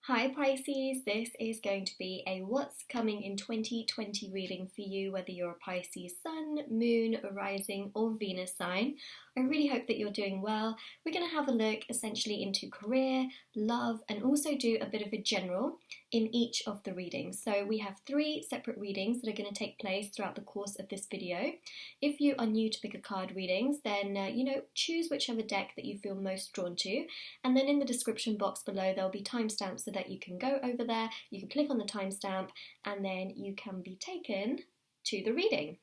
Hi Pisces, this is going to be a what's coming in 2020 reading for you, whether you're a Pisces sun, moon, rising or Venus sign. I really hope that you're doing well. We're going to have a look essentially into career, love and also do a bit of a general in each of the readings. So we have 3 separate readings that are going to take place throughout the course of this video. If you are new to pick a card readings, then choose whichever deck that you feel most drawn to, and then in the description box below there'll be timestamps so that you can go over there, you can click on the timestamp and then you can be taken to the reading.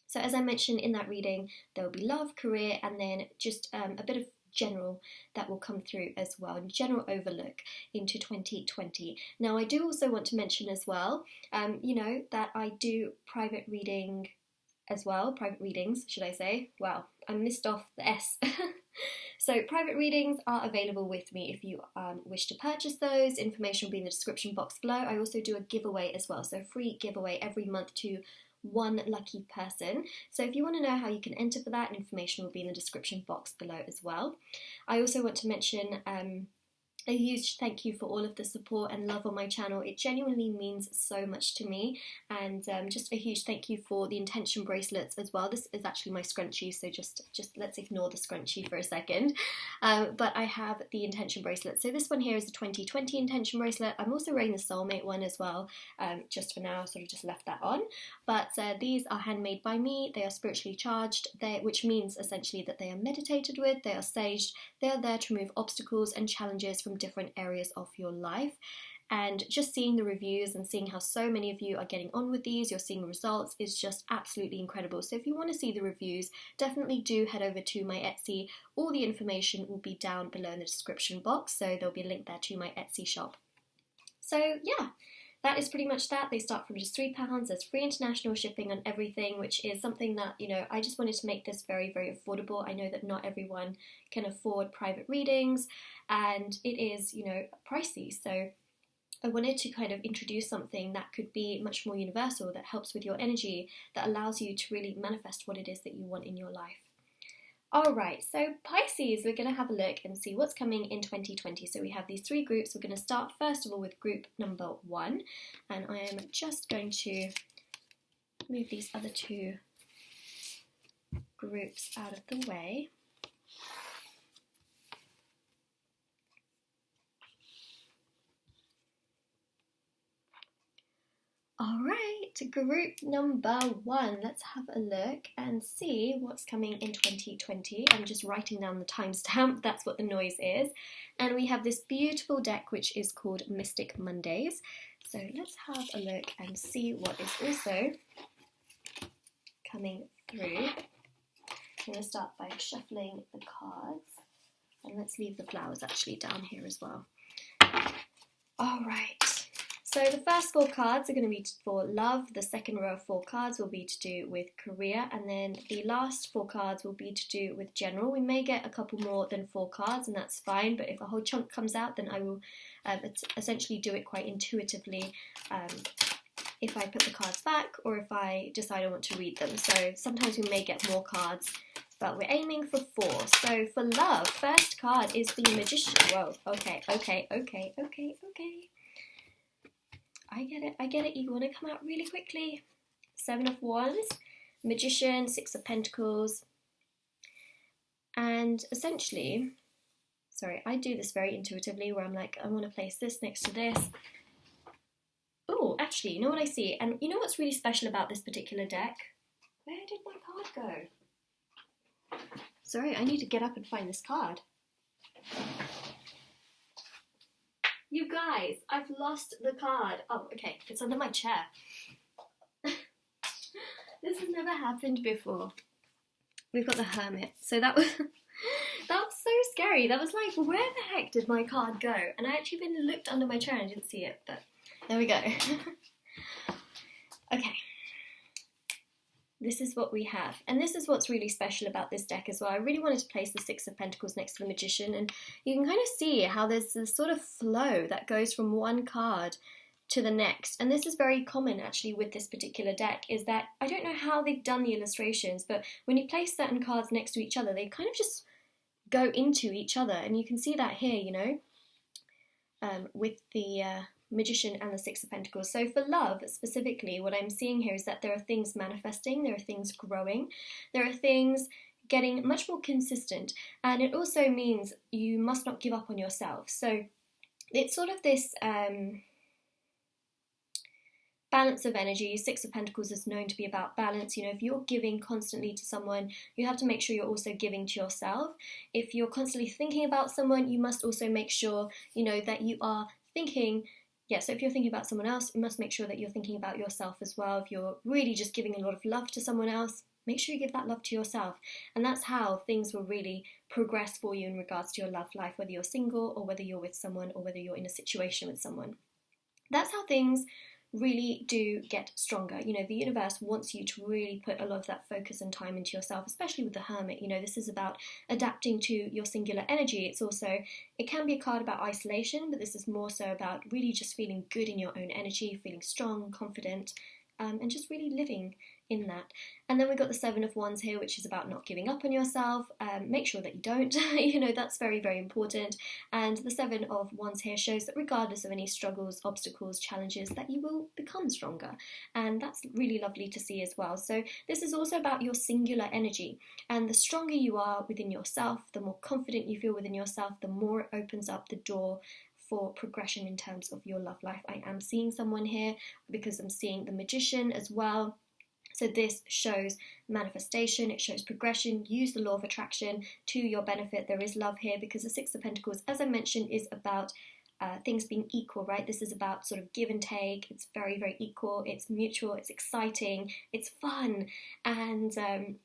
So as I mentioned in that reading, there will be love, career, and then just a bit of general that will come through as well, and general overlook into 2020. Now I do also want to mention as well, that I do private reading as well, private readings, should I say? Wow, I missed off the S. So private readings are available with me if you wish to purchase those. Information will be in the description box below. I also do a giveaway as well, so a free giveaway every month to one lucky person. So if you want to know how you can enter for that, information will be in the description box below as well. I also want to mention a huge thank you for all of the support and love on my channel. It genuinely means so much to me, and just a huge thank you for the intention bracelets as well. This is actually my scrunchie, so just let's ignore the scrunchie for a second. But I have the intention bracelet. So this one here is a 2020 intention bracelet. I'm also wearing the soulmate one as well, just for now, sort of just left that on. But these are handmade by me. They are spiritually charged, which means essentially that they are meditated with, they are saged, they are there to remove obstacles and challenges from different areas of your life. And just seeing the reviews and seeing how so many of you are getting on with these, you're seeing results, is just absolutely incredible. So if you want to see the reviews, definitely do head over to my Etsy. All the information will be down below in the description box, so there'll be a link there to my Etsy shop. So yeah, that is pretty much that. They start from just £3. There's free international shipping on everything, which is something that, I just wanted to make this very, very affordable. I know that not everyone can afford private readings, and it is, pricey. So I wanted to kind of introduce something that could be much more universal, that helps with your energy, that allows you to really manifest what it is that you want in your life. Alright, so Pisces, we're going to have a look and see what's coming in 2020. So we have these 3 groups. We're going to start first of all with group number 1, and I am just going to move these other 2 groups out of the way. Alright, group number 1, let's have a look and see what's coming in 2020. I'm just writing down the timestamp, that's what the noise is. And we have this beautiful deck which is called Mystic Mondays. So let's have a look and see what is also coming through. I'm going to start by shuffling the cards, and let's leave the flowers actually down here as well. Alright. So the first 4 cards are going to be for love, the second row of 4 cards will be to do with career, and then the last 4 cards will be to do with general. We may get a couple more than 4 cards, and that's fine, but if a whole chunk comes out, then I will essentially do it quite intuitively if I put the cards back or if I decide I want to read them. So sometimes we may get more cards, but we're aiming for 4. So for love, first card is the Magician. Whoa, okay. I get it, you want to come out really quickly. 7 of Wands, Magician, 6 of Pentacles, and essentially, sorry, I do this very intuitively where I'm like, I want to place this next to this. Oh, actually, you know what I see? And you know what's really special about this particular deck? Where did my card go? Sorry, I need to get up and find this card. You guys, I've lost the card. Oh, okay, it's under my chair. This has never happened before. We've got the Hermit. So that was so scary. That was like, where the heck did my card go? And I actually even looked under my chair and didn't see it, but there we go. Okay. This is what we have, and this is what's really special about this deck as well. I really wanted to place the 6 of Pentacles next to the Magician, and you can kind of see how there's this sort of flow that goes from one card to the next. And this is very common actually with this particular deck, is that I don't know how they've done the illustrations, but when you place certain cards next to each other, they kind of just go into each other, and you can see that here, with the Magician and the Six of Pentacles. So for love specifically, what I'm seeing here is that there are things manifesting, there are things growing, there are things getting much more consistent, and it also means you must not give up on yourself. So it's sort of this balance of energy. Six of Pentacles is known to be about balance. If you're giving constantly to someone, you have to make sure you're also giving to yourself. If you're constantly thinking about someone, you must also make sure, that you are thinking. So if you're thinking about someone else, you must make sure that you're thinking about yourself as well. If you're really just giving a lot of love to someone else, make sure you give that love to yourself. And that's how things will really progress for you in regards to your love life, whether you're single or whether you're with someone or whether you're in a situation with someone. That's how things really do get stronger. The universe wants you to really put a lot of that focus and time into yourself, especially with the Hermit. This is about adapting to your singular energy. It can be a card about isolation, but this is more so about really just feeling good in your own energy, feeling strong, confident, and just really living in that. And then we've got the Seven of Wands here, which is about not giving up on yourself. Make sure that you don't, that's very, very important. And the Seven of Wands here shows that regardless of any struggles, obstacles, challenges, that you will become stronger. And that's really lovely to see as well. So this is also about your singular energy. And the stronger you are within yourself, the more confident you feel within yourself, the more it opens up the door for progression in terms of your love life. I am seeing someone here because I'm seeing the Magician as well. So this shows manifestation, it shows progression. Use the law of attraction to your benefit. There is love here because the Six of Pentacles, as I mentioned, is about things being equal, right? This is about sort of give and take. It's very, very equal. It's mutual. It's exciting. It's fun. And,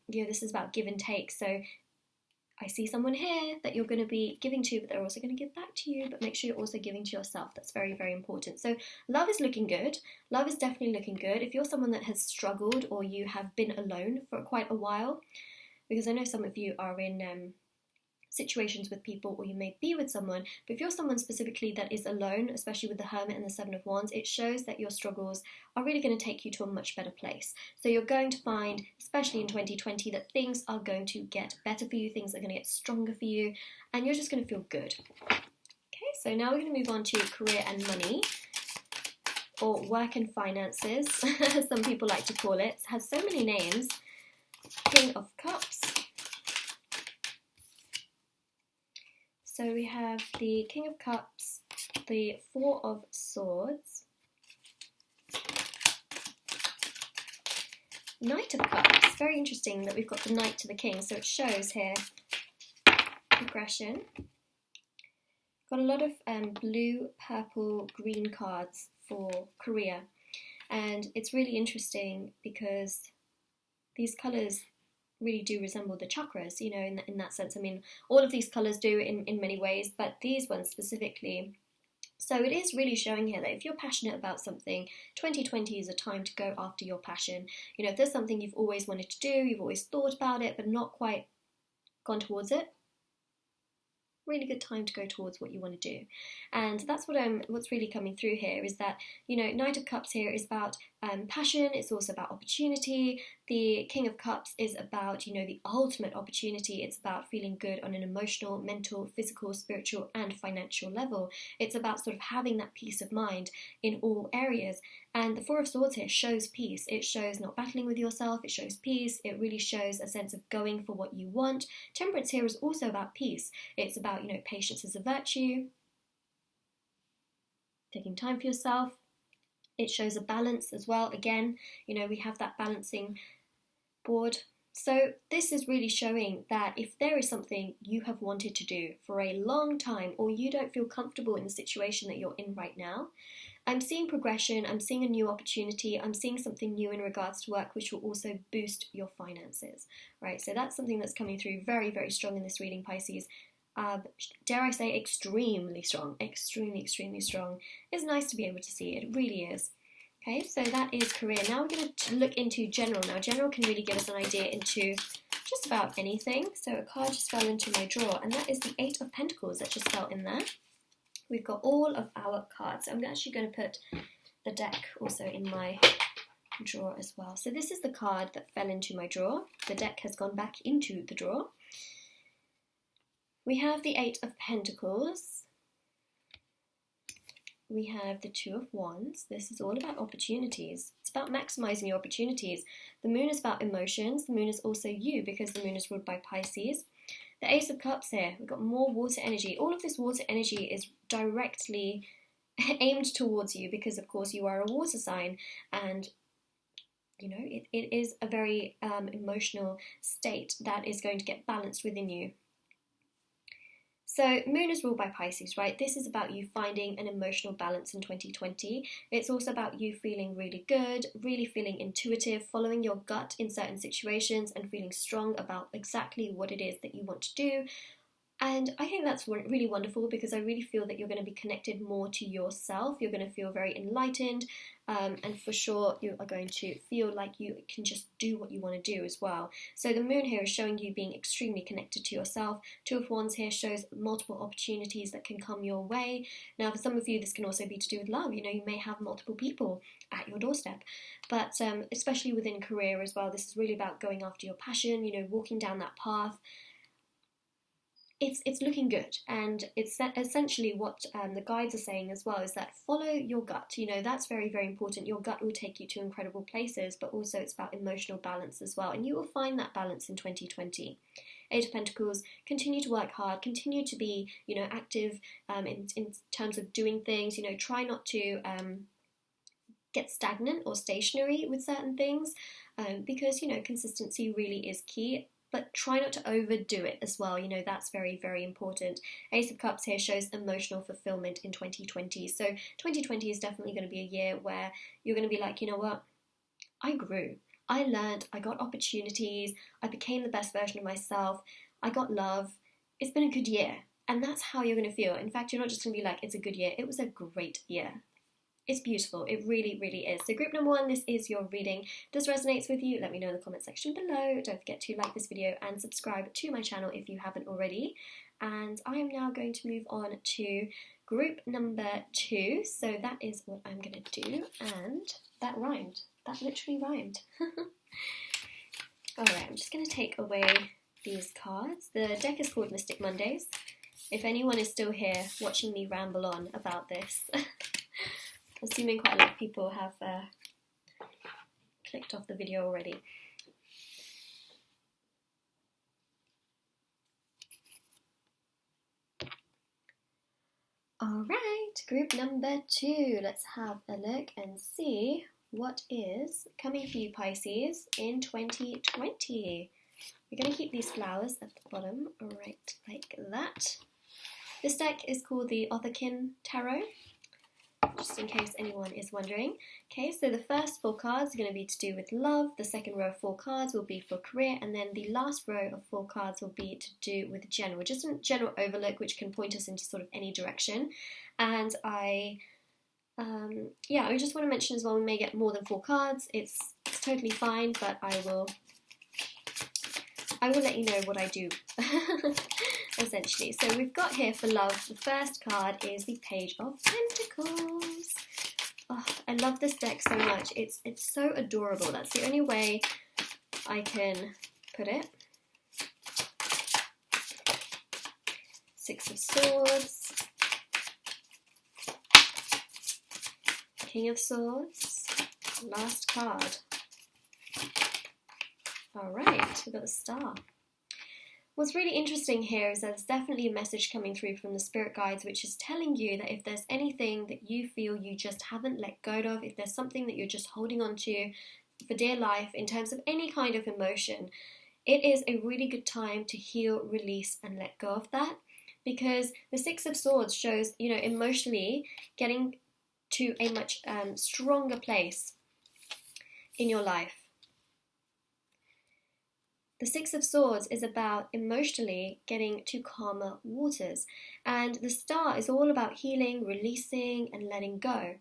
this is about give and take. So I see someone here that you're going to be giving to, but they're also going to give back to you, but make sure you're also giving to yourself. That's very, very important. So love is looking good. Love is definitely looking good. If you're someone that has struggled or you have been alone for quite a while, because I know some of you are in situations with people, or you may be with someone, but if you're someone specifically that is alone, especially with the Hermit and the Seven of Wands, it shows that your struggles are really going to take you to a much better place. So you're going to find, especially in 2020, that things are going to get better for you, things are going to get stronger for you, and you're just going to feel good. Okay, so now we're going to move on to career and money, or work and finances, as some people like to call it. It has so many names. King of Cups. So we have the King of Cups, the Four of Swords, Knight of Cups. Very interesting that we've got the Knight to the King, so it shows here progression. Got a lot of blue, purple, green cards for career, and it's really interesting because these colours really do resemble the chakras, in that sense. I mean, all of these colours do in many ways, but these ones specifically. So it is really showing here that if you're passionate about something, 2020 is a time to go after your passion. If there's something you've always wanted to do, you've always thought about it, but not quite gone towards it, really good time to go towards what you want to do. And that's what's really coming through here is that, Knight of Cups here is about passion. It's also about opportunity. The King of Cups is about, the ultimate opportunity. It's about feeling good on an emotional, mental, physical, spiritual, and financial level. It's about sort of having that peace of mind in all areas. And the Four of Swords here shows peace. It shows not battling with yourself. It shows peace. It really shows a sense of going for what you want. Temperance here is also about peace. It's about, patience is a virtue. Taking time for yourself. It shows a balance as well. Again, we have that balancing board. So this is really showing that if there is something you have wanted to do for a long time, or you don't feel comfortable in the situation that you're in right now, I'm seeing progression, I'm seeing a new opportunity, I'm seeing something new in regards to work, which will also boost your finances, right? So that's something that's coming through very, very strong in this reading, Pisces. Dare I say extremely strong, extremely, extremely strong. It's nice to be able to see it, it really is. Okay, so that is career. Now we're going to look into general. Now general can really give us an idea into just about anything. So a card just fell into my drawer, and that is the Eight of Pentacles that just fell in there. We've got all of our cards. I'm actually going to put the deck also in my drawer as well. So this is the card that fell into my drawer. The deck has gone back into the drawer. We have the Eight of Pentacles. we have the Two of Wands. This is all about opportunities. It's about maximizing your opportunities. The Moon is about emotions. The Moon is also you, because the Moon is ruled by Pisces. The Ace of Cups here. We've got more water energy. All of this water energy is directly aimed towards you because, of course, you are a water sign, and you know it is a very emotional state that is going to get balanced within you. So Moon is ruled by Pisces, right? This is about you finding an emotional balance in 2020. It's also about you feeling really good, really feeling intuitive, following your gut in certain situations, and feeling strong about exactly what it is that you want to do. And I think that's really wonderful, because I really feel that you're going to be connected more to yourself. You're going to feel very enlightened, and for sure you are going to feel like you can just do what you want to do as well. So the Moon here is showing you being extremely connected to yourself. Two of Wands here shows multiple opportunities that can come your way. Now, for some of you, this can also be to do with love. You know, you may have multiple people at your doorstep, but especially within career as well, this is really about going after your passion, you know, walking down that path. It's looking good, and it's essentially what the guides are saying as well, is that follow your gut. You know, that's very, very important. Your gut will take you to incredible places, but also it's about emotional balance as well, and you will find that balance in 2020. Eight of Pentacles, continue to work hard, continue to be, you know, active in terms of doing things. You know, try not to get stagnant or stationary with certain things, because, you know, consistency really is key. But try not to overdo it as well. You know, that's very, very important. Ace of Cups here shows emotional fulfillment in 2020. So 2020 is definitely going to be a year where you're going to be like, you know what? I grew. I learned. I got opportunities. I became the best version of myself. I got love. It's been a good year. And that's how you're going to feel. In fact, you're not just going to be like, it's a good year. It was a great year. It's beautiful. It really, really is. So group number 1, this is your reading. If this resonates with you, let me know in the comment section below. Don't forget to like this video and subscribe to my channel if you haven't already. And I am now going to move on to group number 2. So that is what I'm going to do. And that rhymed. That literally rhymed. Alright, I'm just going to take away these cards. The deck is called Mystic Mondays. If anyone is still here watching me ramble on about this, assuming quite a lot of people have clicked off the video already. Alright, group number 2. Let's have a look and see what is coming for you, Pisces, in 2020. We're going to keep these flowers at the bottom, right like that. This deck is called the Otherkin Tarot, just in case anyone is wondering. Okay, so the first 4 cards are going to be to do with love, the second row of 4 cards will be for career, and then the last row of 4 cards will be to do with general, just a general overlook which can point us into sort of any direction. And I just want to mention as well, we may get more than 4 cards, it's totally fine, but I will let you know what I do, essentially. So we've got here for love, the first card is the Page of Pentacles. Oh, I love this deck so much. It's so adorable. That's the only way I can put it. Six of Swords. King of Swords. Last card. Alright, we've got the Star. What's really interesting here is there's definitely a message coming through from the spirit guides which is telling you that if there's anything that you feel you just haven't let go of, if there's something that you're just holding on to for dear life in terms of any kind of emotion, it is a really good time to heal, release and let go of that, because the Six of Swords shows, you know, emotionally getting to a much stronger place in your life. The Six of Swords is about emotionally getting to calmer waters, and the Star is all about healing, releasing and letting go.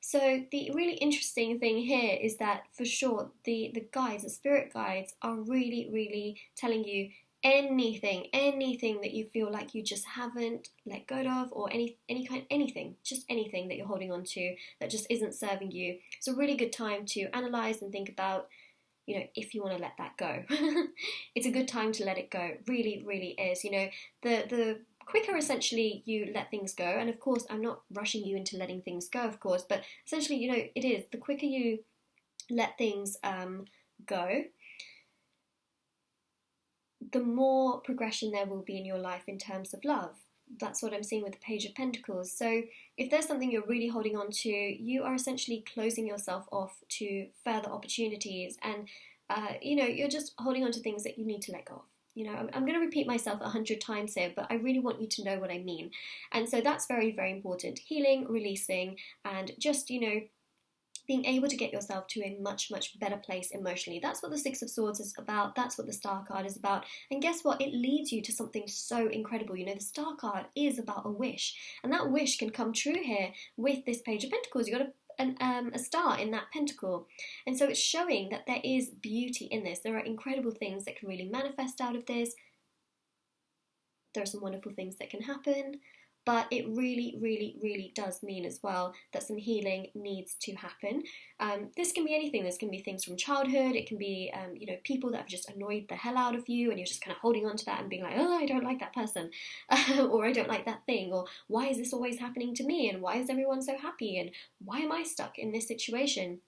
So the really interesting thing here is that for sure the guides, the spirit guides are really, really telling you anything that you feel like you just haven't let go of, or anything that you're holding on to that just isn't serving you. It's a really good time to analyze and think about, you know, if you want to let that go. It's a good time to let it go. Really, really is. You know, the quicker essentially you let things go. And of course, I'm not rushing you into letting things go, of course, but essentially, you know, it is the quicker you let things go, the more progression there will be in your life in terms of love. That's what I'm seeing with the Page of Pentacles. So if there's something you're really holding on to, you are essentially closing yourself off to further opportunities, and you know, you're just holding on to things that you need to let go of. You know, I'm going to repeat myself 100 times here, but I really want you to know what I mean. And so that's very, very important. Healing, releasing, and just, you know, being able to get yourself to a much, much better place emotionally. That's what the Six of Swords is about. That's what the Star card is about. And guess what? It leads you to something so incredible. You know, the Star card is about a wish. And that wish can come true here with this Page of Pentacles. You've got a star in that pentacle. And so it's showing that there is beauty in this. There are incredible things that can really manifest out of this. There are some wonderful things that can happen. But it really, really, really does mean as well that some healing needs to happen. This can be anything. This can be things from childhood. It can be, you know, people that have just annoyed the hell out of you, and you're just kind of holding on to that and being like, oh, I don't like that person, or I don't like that thing, or why is this always happening to me, and why is everyone so happy, and why am I stuck in this situation?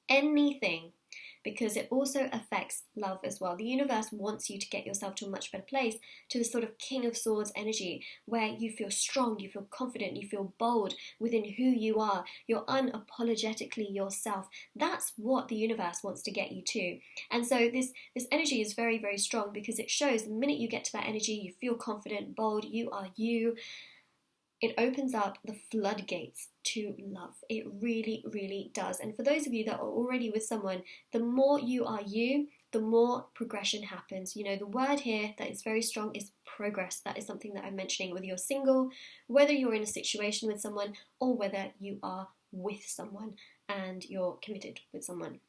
Anything. Because it also affects love as well. The universe wants you to get yourself to a much better place, to this sort of King of Swords energy, where you feel strong, you feel confident, you feel bold within who you are. You're unapologetically yourself. That's what the universe wants to get you to. And so this energy is very, very strong, because it shows the minute you get to that energy, you feel confident, bold, you are you. It opens up the floodgates to love. It really, really does. And for those of you that are already with someone, the more you are you, the more progression happens. You know, the word here that is very strong is progress. That is something that I'm mentioning, whether you're single, whether you're in a situation with someone, or whether you are with someone and you're committed with someone.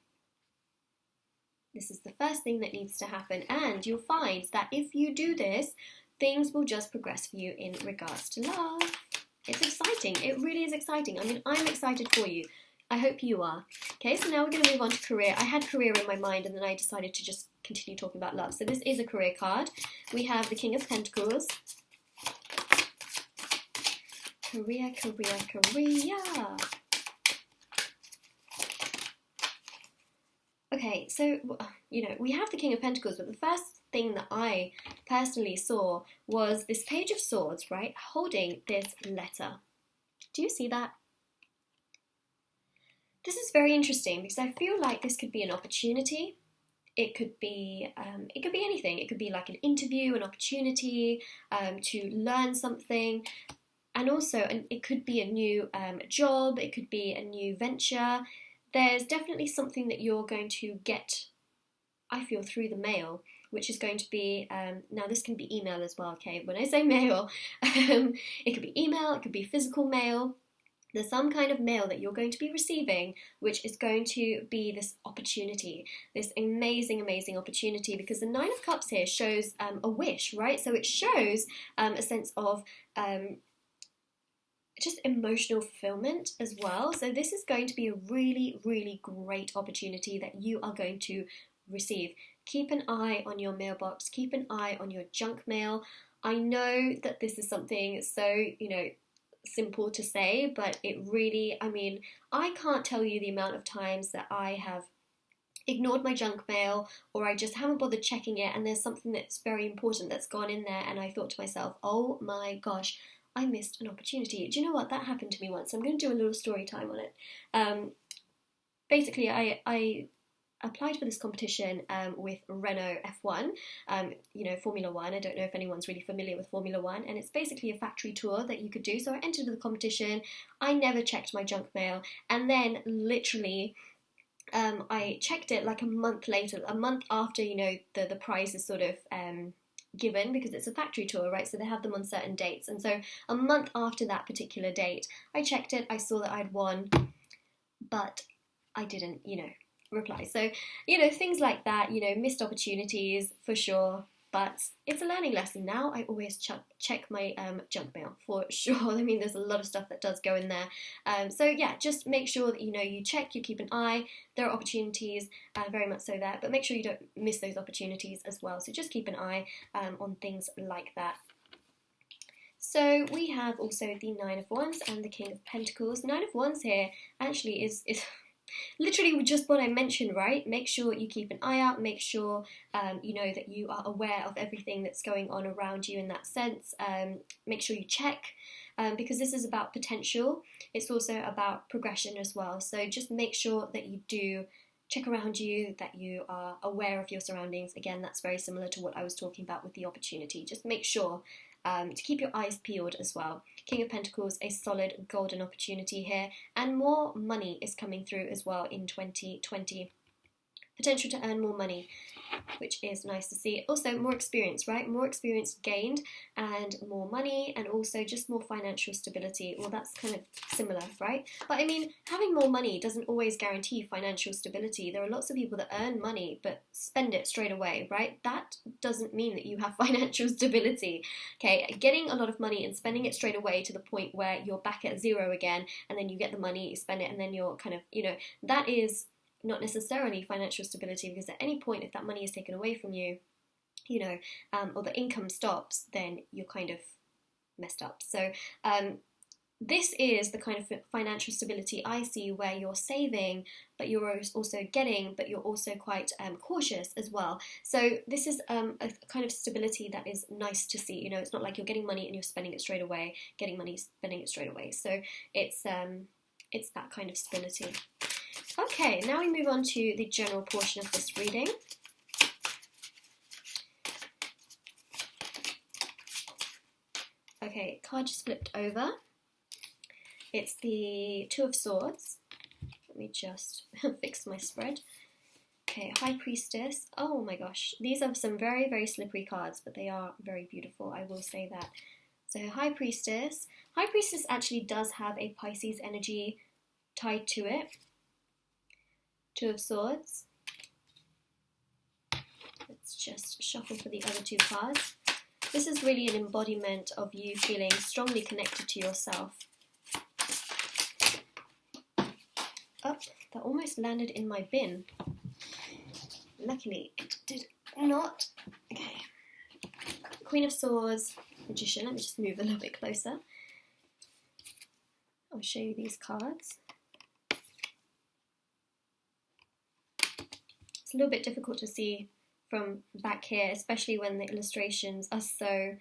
This is the first thing that needs to happen. And you'll find that if you do this, things will just progress for you in regards to love. It's exciting. It really is exciting. I mean, I'm excited for you. I hope you are. Okay, so now we're going to move on to career. I had career in my mind, and then I decided to just continue talking about love. So this is a career card. We have the King of Pentacles. Career, career, career. Okay, so, you know, we have the King of Pentacles, but the first thing that I personally saw was this Page of Swords, right, holding this letter. Do you see that? This is very interesting, because I feel like this could be an opportunity. It could be anything. It could be like an interview, an opportunity to learn something. And also, it could be a new job. It could be a new venture. There's definitely something that you're going to get, I feel, through the mail, which is going to be, now this can be email as well, okay? When I say mail, it could be email, it could be physical mail. There's some kind of mail that you're going to be receiving, which is going to be this opportunity, this amazing, amazing opportunity, because the Nine of Cups here shows a wish, right? So it shows a sense of just emotional fulfillment as well. So this is going to be a really, really great opportunity that you are going to receive. Keep an eye on your mailbox. Keep an eye on your junk mail. I know that this is something so, you know, simple to say, but it really, I mean, I can't tell you the amount of times that I have ignored my junk mail, or I just haven't bothered checking it, and there's something that's very important that's gone in there, and I thought to myself, oh my gosh, I missed an opportunity. Do you know what? That happened to me once. I'm going to do a little story time on it. Basically, I applied for this competition with Renault F1, you know, Formula One. I don't know if anyone's really familiar with Formula One, and it's basically a factory tour that you could do. So I entered the competition. I never checked my junk mail, and then literally I checked it like a month later, a month after, you know, the prize is sort of given, because it's a factory tour, right? So they have them on certain dates. And so a month after that particular date, I checked it, I saw that I'd won, but I didn't, you know, reply. So, you know, things like that, you know, missed opportunities for sure, but it's a learning lesson now. I always check my junk mail for sure. I mean, there's a lot of stuff that does go in there. So yeah, just make sure that, you know, you check, you keep an eye. There are opportunities, very much so there, but make sure you don't miss those opportunities as well. So just keep an eye on things like that. So we have also the Nine of Wands and the King of Pentacles. Nine of Wands here actually is literally just what I mentioned, right? Make sure you keep an eye out, make sure you know that you are aware of everything that's going on around you in that sense. Make sure you check, because this is about potential. It's also about progression as well. So just make sure that you do check around you, that you are aware of your surroundings. Again, that's very similar to what I was talking about with the opportunity. Just make sure to keep your eyes peeled as well. King of Pentacles, a solid golden opportunity here, and more money is coming through as well in 2020. Potential to earn more money, which is nice to see. Also, more experience, right? More experience gained and more money, and also just more financial stability. Well, that's kind of similar, right? But I mean, having more money doesn't always guarantee financial stability. There are lots of people that earn money but spend it straight away, right? That doesn't mean that you have financial stability, okay? Getting a lot of money and spending it straight away to the point where you're back at zero again, and then you get the money, you spend it, and then you're kind of, you know, that is not necessarily financial stability, because at any point if that money is taken away from you, you know, or the income stops, then you're kind of messed up. So this is the kind of financial stability I see, where you're saving but you're also getting, but you're also quite cautious as well. So this is a kind of stability that is nice to see. You know, it's not like you're getting money and you're spending it straight away, getting money, spending it straight away. So it's that kind of stability. Okay, now we move on to the general portion of this reading. Okay, card just flipped over. It's the Two of Swords. Let me just fix my spread. Okay, High Priestess. Oh my gosh, these are some very, very slippery cards, but they are very beautiful, I will say that. So High Priestess. High Priestess actually does have a Pisces energy tied to it. Two of Swords. Let's just shuffle for the other two cards. This is really an embodiment of you feeling strongly connected to yourself. Oh, that almost landed in my bin. Luckily, it did not. Okay. Queen of Swords, Magician. Let me just move a little bit closer. I'll show you these cards. It's a little bit difficult to see from back here, especially when the illustrations are so,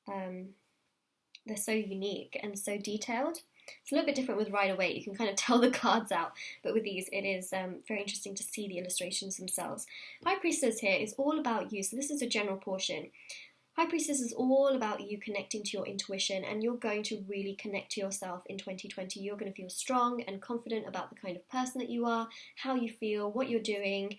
they're so unique and so detailed. It's a little bit different with Rider-Waite. You can kind of tell the cards out, but with these it is very interesting to see the illustrations themselves. High Priestess here is all about you, so this is a general portion. High Priestess is all about you connecting to your intuition, and you're going to really connect to yourself in 2020. You're going to feel strong and confident about the kind of person that you are, how you feel, what you're doing,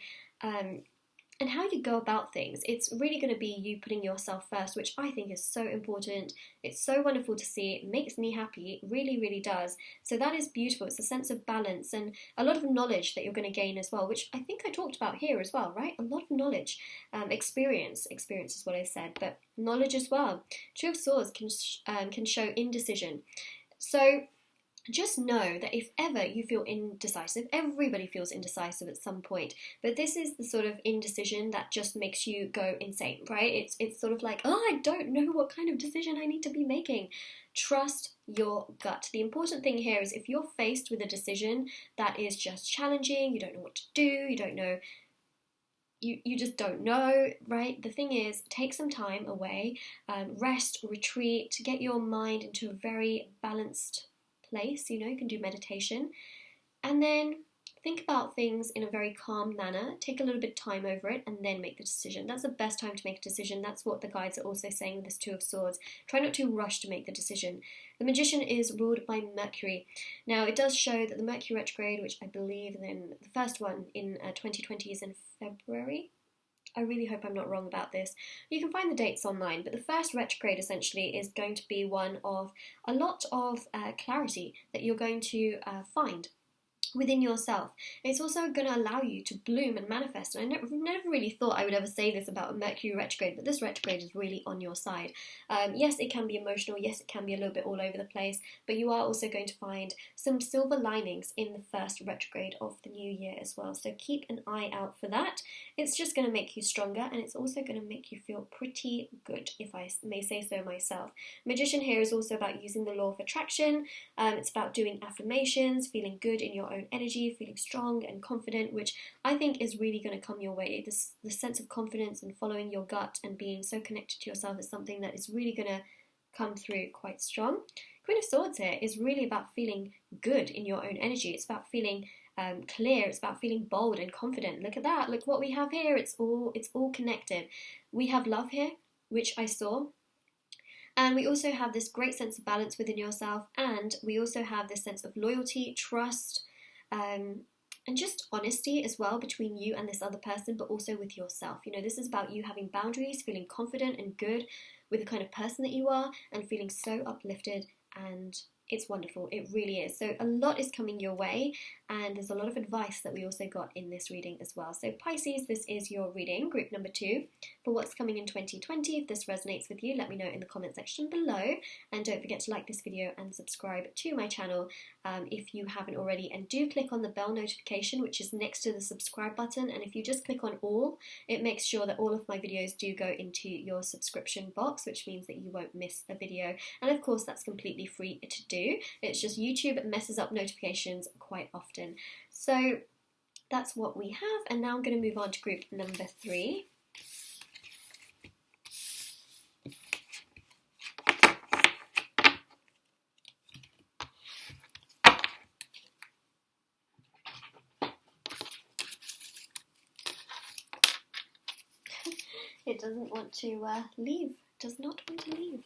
and how you go about things. It's really going to be you putting yourself first, which I think is so important. It's so wonderful to see. It makes me happy. It really, really does. So that is beautiful. It's a sense of balance and a lot of knowledge that you're going to gain as well, which I think I talked about here as well, right? A lot of knowledge. Experience is what I said, but knowledge as well. Two of Swords can show indecision. So just know that if ever you feel indecisive, everybody feels indecisive at some point, but this is the sort of indecision that just makes you go insane, right? It's sort of like, oh, I don't know what kind of decision I need to be making. Trust your gut. The important thing here is if you're faced with a decision that is just challenging, you don't know what to do, you don't know, you just don't know, right? The thing is, take some time away, rest, retreat, to get your mind into a very balanced place. You know, you can do meditation, and then think about things in a very calm manner. Take a little bit of time over it and then make the decision. That's the best time to make a decision. That's what the guides are also saying with this Two of Swords. Try not to rush to make the decision. The Magician is ruled by Mercury. Now, it does show that the Mercury retrograde, which I believe then the first one in 2020 is in February. I really hope I'm not wrong about this. You can find the dates online, but the first retrograde essentially is going to be one of a lot of clarity that you're going to find. within yourself. It's also going to allow you to bloom and manifest. And I never really thought I would ever say this about a Mercury retrograde, but this retrograde is really on your side. Yes, it can be emotional. Yes, it can be a little bit all over the place, but you are also going to find some silver linings in the first retrograde of the new year as well. So keep an eye out for that. It's just going to make you stronger, and it's also going to make you feel pretty good, if I may say so myself. Magician here is also about using the law of attraction. It's about doing affirmations, feeling good in your own energy, feeling strong and confident, which I think is really going to come your way. The sense of confidence and following your gut and being so connected to yourself is something that is really going to come through quite strong. Queen of Swords here is really about feeling good in your own energy. It's about feeling clear. It's about feeling bold and confident. Look at that. Look what we have here. It's all connected. We have love here, which I saw. And we also have this great sense of balance within yourself, and we also have this sense of loyalty, trust, and just honesty as well between you and this other person, but also with yourself. You know, this is about you having boundaries, feeling confident and good with the kind of person that you are, and feeling so uplifted, and it's wonderful. It really is. So a lot is coming your way, and there's a lot of advice that we also got in this reading as well. So Pisces, this is your reading, group number 2, for what's coming in 2020. If this resonates with you, let me know in the comment section below, and don't forget to like this video and subscribe to my channel if you haven't already, and do click on the bell notification, which is next to the subscribe button, and if you just click on all, it makes sure that all of my videos do go into your subscription box, which means that you won't miss a video, and of course that's completely free to do. It's just YouTube messes up notifications quite often. So that's what we have, and now I'm going to move on to group number 3. It doesn't want to leave. Does not want to leave.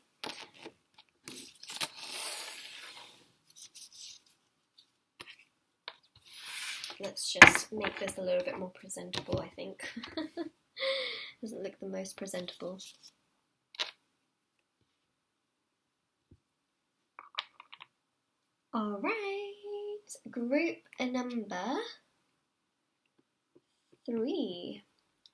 Let's just make this a little bit more presentable, I think. Doesn't look the most presentable. Alright, group number 3,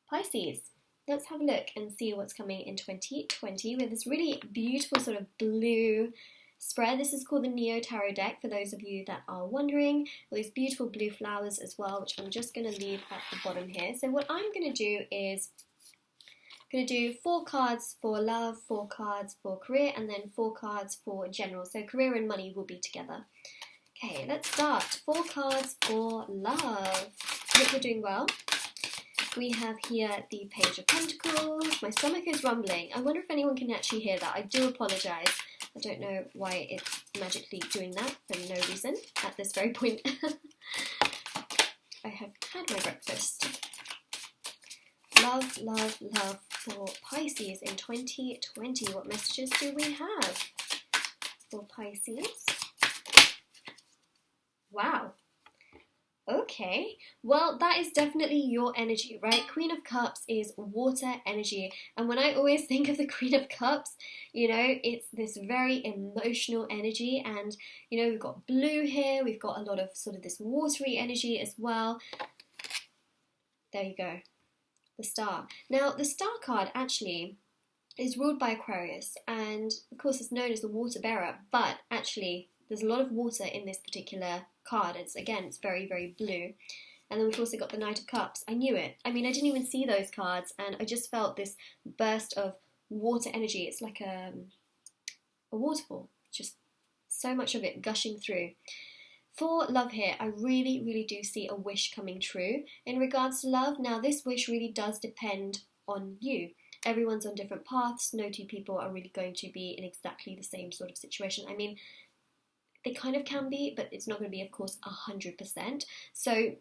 Pisces. Let's have a look and see what's coming in 2020 with this really beautiful sort of blue spread. This is called the Neo Tarot deck, for those of you that are wondering. All these beautiful blue flowers as well, which I'm just going to leave at the bottom here. So what I'm going to do is I'm going to do 4 cards for love, 4 cards for career, and then 4 cards for general. So career and money will be together. Okay, let's start. 4 cards for love. I hope you're doing well. We have here the Page of Pentacles. My stomach is rumbling. I wonder if anyone can actually hear that. I do apologise. I don't know why it's magically doing that for no reason at this very point. I have had my breakfast. Love, love, love for Pisces in 2020. What messages do we have for Pisces? Wow. Okay, well, that is definitely your energy, right? Queen of Cups is water energy, and when I always think of the Queen of Cups, you know, it's this very emotional energy, and, you know, we've got blue here, we've got a lot of sort of this watery energy as well. There you go, the Star. Now, the Star card actually is ruled by Aquarius, and of course it's known as the water bearer, but actually there's a lot of water in this particular card. It's very, very blue. And then we've also got the Knight of Cups. I knew it. I mean, I didn't even see those cards, and I just felt this burst of water energy. It's like a waterfall, just so much of it gushing through. For love here, I really, really do see a wish coming true in regards to love. Now, this wish really does depend on you. Everyone's on different paths. No two people are really going to be in exactly the same sort of situation. I mean, they kind of can be, but it's not going to be, of course, 100%. So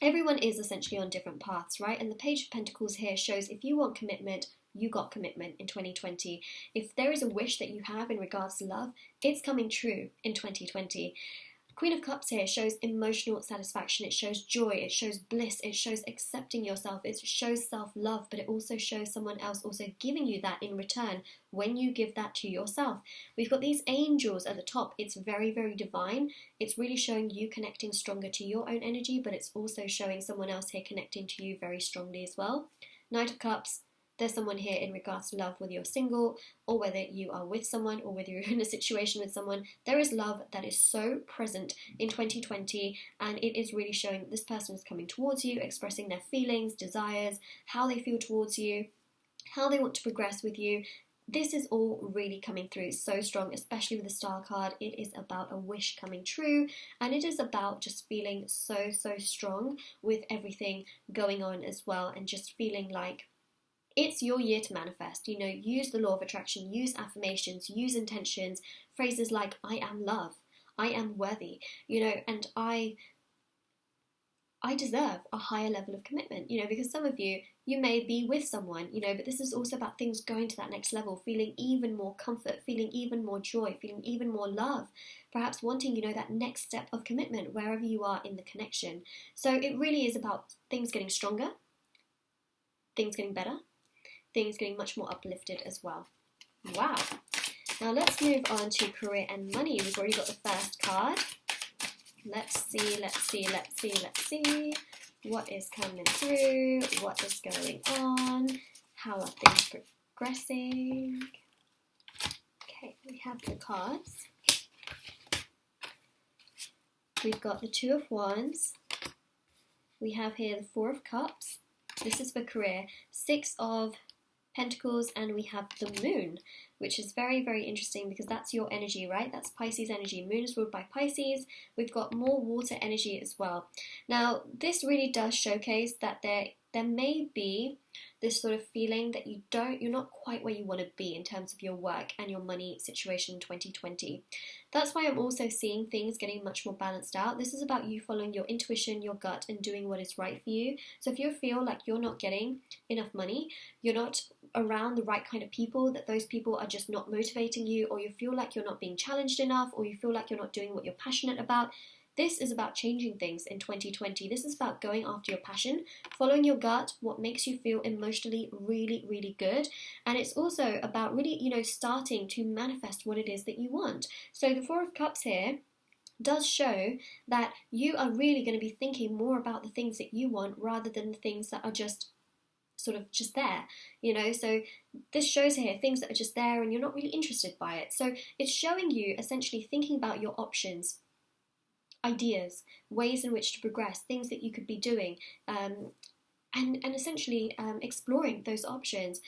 everyone is essentially on different paths, right? And the Page of Pentacles here shows if you want commitment, you got commitment in 2020. If there is a wish that you have in regards to love, it's coming true in 2020. Queen of Cups here shows emotional satisfaction, it shows joy, it shows bliss, it shows accepting yourself, it shows self-love, but it also shows someone else also giving you that in return when you give that to yourself. We've got these angels at the top. It's very, very divine. It's really showing you connecting stronger to your own energy, but it's also showing someone else here connecting to you very strongly as well. Knight of Cups. There's someone here in regards to love, whether you're single or whether you are with someone or whether you're in a situation with someone. There is love that is so present in 2020, and it is really showing that this person is coming towards you, expressing their feelings, desires, how they feel towards you, how they want to progress with you. This is all really coming through so strong, especially with the Star card. It is about a wish coming true, and it is about just feeling so, so strong with everything going on as well, and just feeling like it's your year to manifest. You know, use the law of attraction, use affirmations, use intentions, phrases like I am love, I am worthy, you know, and I deserve a higher level of commitment, you know, because some of you may be with someone, you know, but this is also about things going to that next level, feeling even more comfort, feeling even more joy, feeling even more love, perhaps wanting, you know, that next step of commitment wherever you are in the connection. So it really is about things getting stronger, things getting better, things getting much more uplifted as well. Wow. Now let's move on to career and money. We've already got the first card. Let's see. What is coming through? What is going on? How are things progressing? Okay, we have the cards. We've got the Two of Wands. We have here the Four of Cups. This is for career. Six of Pentacles, and we have the Moon, which is very, very interesting because that's your energy, right? That's Pisces energy. Moon is ruled by Pisces. We've got more water energy as well. Now, this really does showcase that there may be this sort of feeling that you're not quite where you want to be in terms of your work and your money situation in 2020. That's why I'm also seeing things getting much more balanced out. This is about you following your intuition, your gut, and doing what is right for you. So if you feel like you're not getting enough money, you're not around the right kind of people, that those people are just not motivating you, or you feel like you're not being challenged enough, or you feel like you're not doing what you're passionate about, this is about changing things in 2020. This is about going after your passion, following your gut, what makes you feel emotionally really, really good. And it's also about really, you know, starting to manifest what it is that you want. So the Four of Cups here does show that you are really going to be thinking more about the things that you want rather than the things that are just sort of just there, you know. So this shows here things that are just there and you're not really interested by it. So it's showing you essentially thinking about your options, ideas, ways in which to progress, things that you could be doing, and essentially exploring those options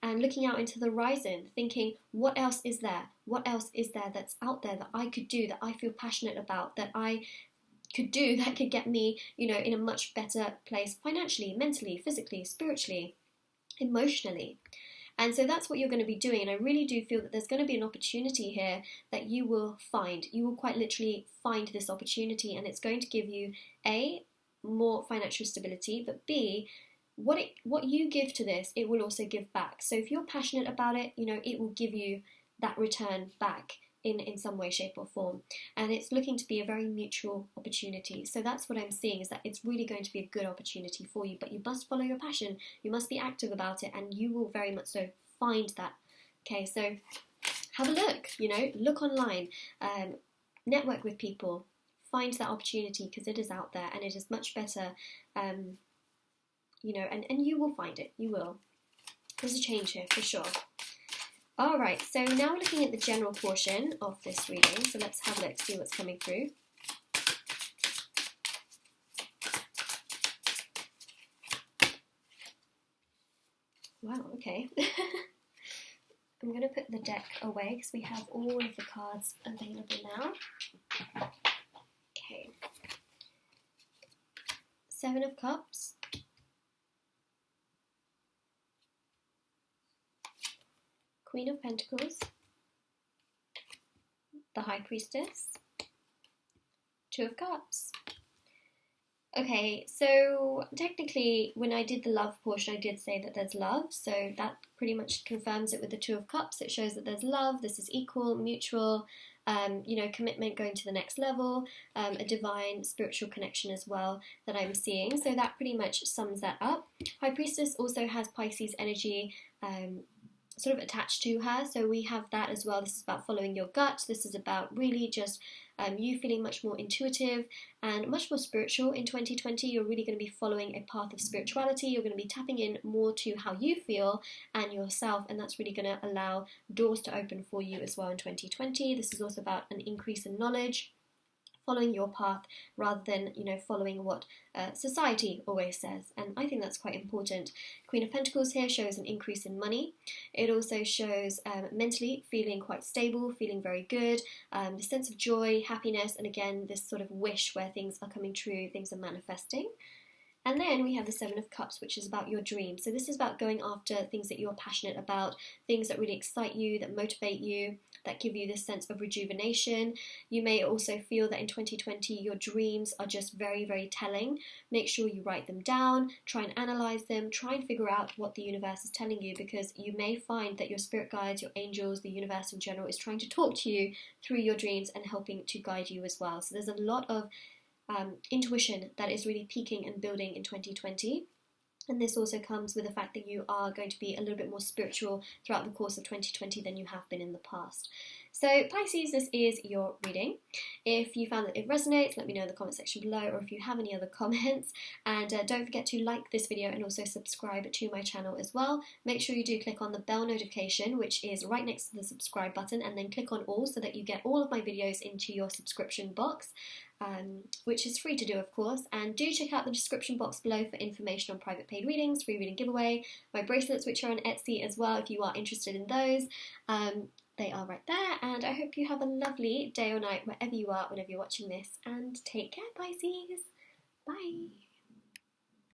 and looking out into the horizon, thinking, what else is there? What else is there that's out there that I could do, that I feel passionate about, that I could do, that could get me, you know, in a much better place financially, mentally, physically, spiritually, emotionally. And so that's what you're going to be doing. And I really do feel that there's going to be an opportunity here that you will find. You will quite literally find this opportunity, and it's going to give you A, more financial stability, but B, what you give to this, it will also give back. So if you're passionate about it, you know, it will give you that return back in some way, shape or form. And it's looking to be a very mutual opportunity. So that's what I'm seeing, is that it's really going to be a good opportunity for you, but you must follow your passion, you must be active about it, and you will very much so find that. Okay, so have a look, you know, look online, network with people, find that opportunity, because it is out there and it is much better, you know, and you will find it, you will. There's a change here for sure. Alright, so now we're looking at the general portion of this reading, so let's have a look, see what's coming through. Wow, okay. I'm going to put the deck away because we have all of the cards available now. Okay. Seven of Cups. Queen of Pentacles, the High Priestess, Two of Cups. Okay, so technically when I did the love portion, I did say that there's love, so that pretty much confirms it with the Two of Cups. It shows that there's love, this is equal, mutual, commitment going to the next level, a divine spiritual connection as well that I'm seeing. So that pretty much sums that up. High Priestess also has Pisces energy sort of attached to her, so we have that as well. This is about following your gut. This is about really just you feeling much more intuitive and much more spiritual in 2020. You're really going to be following a path of spirituality. You're going to be tapping in more to how you feel and yourself, and that's really going to allow doors to open for you as well in 2020. This is also about an increase in knowledge, following your path rather than, following what society always says. And I think that's quite important. Queen of Pentacles here shows an increase in money. It also shows mentally feeling quite stable, feeling very good, the sense of joy, happiness, and again, this sort of wish where things are coming true, things are manifesting. And then we have the Seven of Cups, which is about your dreams. So this is about going after things that you're passionate about, things that really excite you, that motivate you, that give you this sense of rejuvenation. You may also feel that in 2020 your dreams are just very, very telling. Make sure you write them down, try and analyze them, try and figure out what the universe is telling you, because you may find that your spirit guides, your angels, the universe in general is trying to talk to you through your dreams and helping to guide you as well. So there's a lot of intuition that is really peaking and building in 2020. And this also comes with the fact that you are going to be a little bit more spiritual throughout the course of 2020 than you have been in the past. So Pisces, this is your reading. If you found that it resonates, let me know in the comment section below, or if you have any other comments. And don't forget to like this video and also subscribe to my channel as well. Make sure you do click on the bell notification, which is right next to the subscribe button, and then click on all so that you get all of my videos into your subscription box. Which is free to do, of course, and do check out the description box below for information on private paid readings, free reading giveaway, my bracelets, which are on Etsy as well if you are interested in those. They are right there, and I hope you have a lovely day or night wherever you are, whenever you're watching this, and take care, Pisces. Bye.